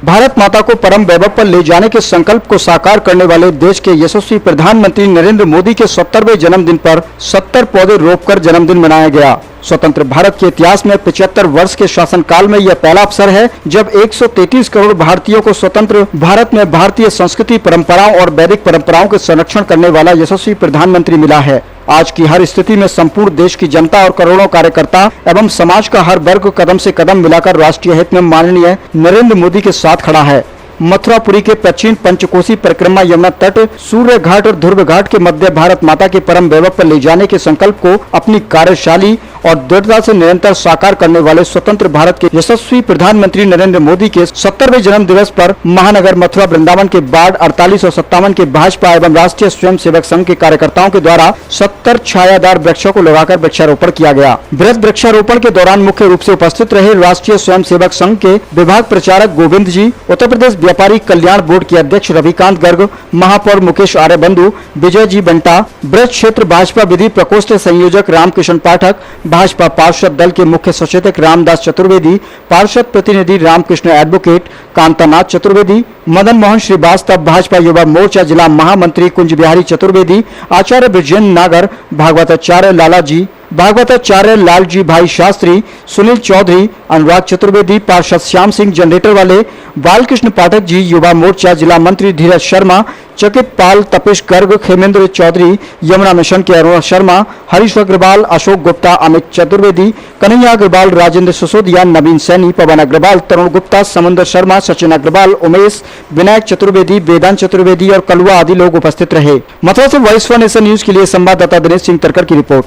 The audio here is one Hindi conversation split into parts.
भारत माता को परम वैभव पर ले जाने के संकल्प को साकार करने वाले देश के यशस्वी प्रधानमंत्री नरेंद्र मोदी के 70वें जन्मदिन पर 70 पौधे रोपकर जन्मदिन मनाया गया। स्वतंत्र भारत के इतिहास में 75 वर्ष के शासनकाल में यह पहला अवसर है जब 133 करोड़ भारतीयों को स्वतंत्र भारत में भारतीय संस्कृति, परंपराओं और वैदिक परंपराओं के संरक्षण करने वाला यशस्वी प्रधानमंत्री मिला है। आज की हर स्थिति में संपूर्ण देश की जनता और करोड़ों कार्यकर्ता एवं समाज का हर वर्ग कदम से कदम मिलाकर राष्ट्रीय हित में माननीय नरेंद्र मोदी के साथ खड़ा है। मथुरापुरी के प्राचीन पंचकोसी परिक्रमा, यमुना तट, सूर्य घाट और ध्रुव घाट के मध्य भारत माता के परम वैभव पर ले जाने के संकल्प को अपनी कार्यशाली और दृढ़ता से निरंतर साकार करने वाले स्वतंत्र भारत के यशस्वी प्रधानमंत्री नरेंद्र मोदी के 70वें जन्म दिवस पर महानगर मथुरा वृंदावन के वार्ड 48 और 57 के भाजपा एवं राष्ट्रीय स्वयंसेवक संघ के कार्यकर्ताओं के द्वारा 70 छायादार वृक्षों को लगाकर वृक्षारोपण किया गया। बृहद वृक्षारोपण के दौरान मुख्य रूप से उपस्थित रहे राष्ट्रीय स्वयंसेवक संघ के विभाग प्रचारक गोविंद जी, उत्तर प्रदेश व्यापारी कल्याण बोर्ड के अध्यक्ष रविकांत गर्ग, महापौर मुकेश आर्यबंधु, विजय जी बंटा, ब्रज क्षेत्र भाजपा विधि प्रकोष्ठ संयोजक रामकिशन पाठक, भाजपा पार्षद दल के मुख्य सचेतक रामदास चतुर्वेदी, पार्षद प्रतिनिधि रामकृष्ण एडवोकेट, कांतानाथ चतुर्वेदी, मदन मोहन श्रीवास्तव, भाजपा युवा मोर्चा जिला महामंत्री कुंज बिहारी चतुर्वेदी, आचार्य विजयन नागर, भागवताचार्य लालाजी, भागवताचार्य लालजी भाई शास्त्री, सुनील चौधरी, अनुराग चतुर्वेदी, पार्षद श्याम सिंह जनरेटर वाले, बालकृष्ण पाठक जी, युवा मोर्चा जिला मंत्री धीरज शर्मा, चकित पाल, तपेश गर्ग, खेमेंद्र चौधरी, यमुना मिशन के अरुण शर्मा, हरीश अग्रवाल, अशोक गुप्ता, अमित चतुर्वेदी, कन्हैया अग्रवाल, राजेंद्र सिसोदिया, नवीन सैनी, पवन अग्रवाल, तरुण गुप्ता, समुद्र शर्मा, सचिन अग्रवाल, उमेश, विनायक चतुर्वेदी, वेदांत चतुर्वेदी और कलुआ आदि लोग उपस्थित रहे। मथुरा से वॉइस वन नेशन न्यूज के लिए संवाददाता दिनेश सिंह तरकर की रिपोर्ट।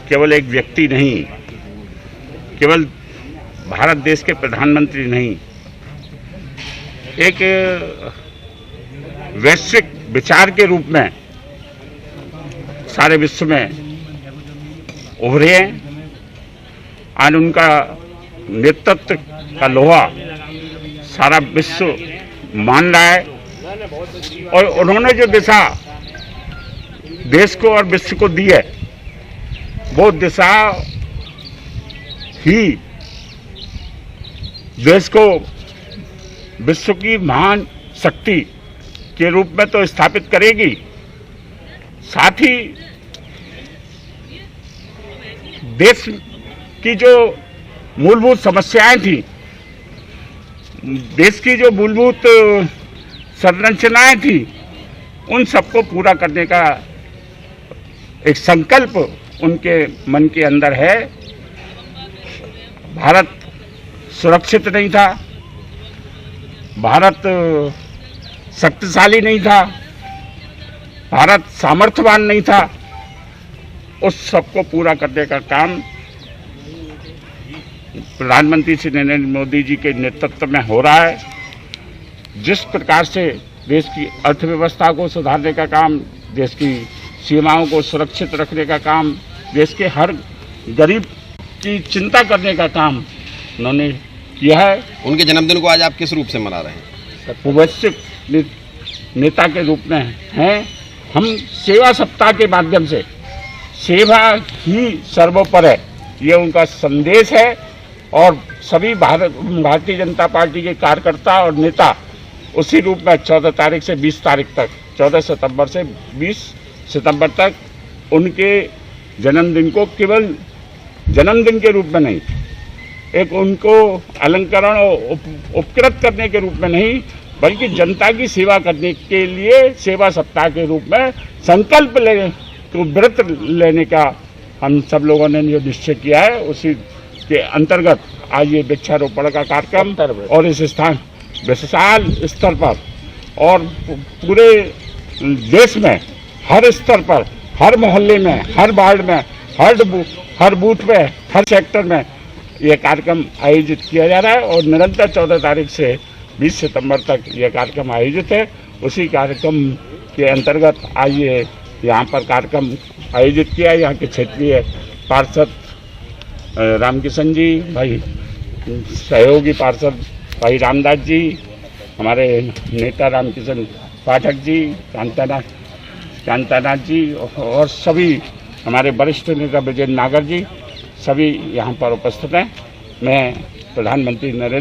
केवल एक व्यक्ति नहीं, केवल भारत देश के प्रधानमंत्री नहीं, एक वैश्विक विचार के रूप में सारे विश्व में उभरे हैं। आज उनका नेतृत्व का लोहा सारा विश्व मान रहा है और उन्होंने जो दिशा देश को और विश्व को दी है वो दिशा ही देश को विश्व की महान शक्ति के रूप में तो स्थापित करेगी, साथ ही देश की जो मूलभूत समस्याएं थी, देश की जो मूलभूत संरचनाएं थी, उन सबको पूरा करने का एक संकल्प उनके मन के अंदर है। भारत सुरक्षित नहीं था, भारत शक्तिशाली नहीं था, भारत सामर्थ्यवान नहीं था, उस सबको पूरा करने का काम प्रधानमंत्री श्री नरेंद्र मोदी जी के नेतृत्व में हो रहा है। जिस प्रकार से देश की अर्थव्यवस्था को सुधारने का काम, देश की सीमाओं को सुरक्षित रखने का काम, देश के हर गरीब की चिंता करने का काम उन्होंने किया है। उनके जन्मदिन को आज आप किस रूप से मना रहे हैं? वैश्विक नेता के रूप में हैं। हम सेवा सप्ताह के माध्यम से, सेवा ही सर्वोपरि है, ये उनका संदेश है और सभी भारतीय जनता पार्टी के कार्यकर्ता और नेता उसी रूप में 14 तारीख से 20 तारीख तक, 14 सितंबर से 20 सितंबर तक उनके जन्मदिन को केवल जन्मदिन के रूप में नहीं, एक उनको अलंकरण और उपकृत करने के रूप में नहीं, बल्कि जनता की सेवा करने के लिए सेवा सप्ताह के रूप में संकल्प व्रत लेने का हम सब लोगों ने जो निश्चय किया है, उसी के अंतर्गत आज ये वृक्षारोपण का कार्यक्रम और इस स्थान विशाल स्तर पर और पूरे देश में हर स्तर पर, हर मोहल्ले में, हर वार्ड में, हर बूथ में, हर सेक्टर में ये कार्यक्रम आयोजित किया जा रहा है और निरंतर 14 तारीख से 20 सितंबर तक ये कार्यक्रम आयोजित है। उसी कार्यक्रम के अंतर्गत आज ये यहाँ पर कार्यक्रम आयोजित किया। यहाँ के क्षेत्रीय पार्षद रामकिशन जी, भाई सहयोगी पार्षद भाई रामदास जी, हमारे नेता रामकिशन पाठक जी, कांतानाथ जी और सभी हमारे वरिष्ठ नेता विजय नागर जी, सभी यहाँ पर उपस्थित हैं। मैं प्रधानमंत्री नरेंद्र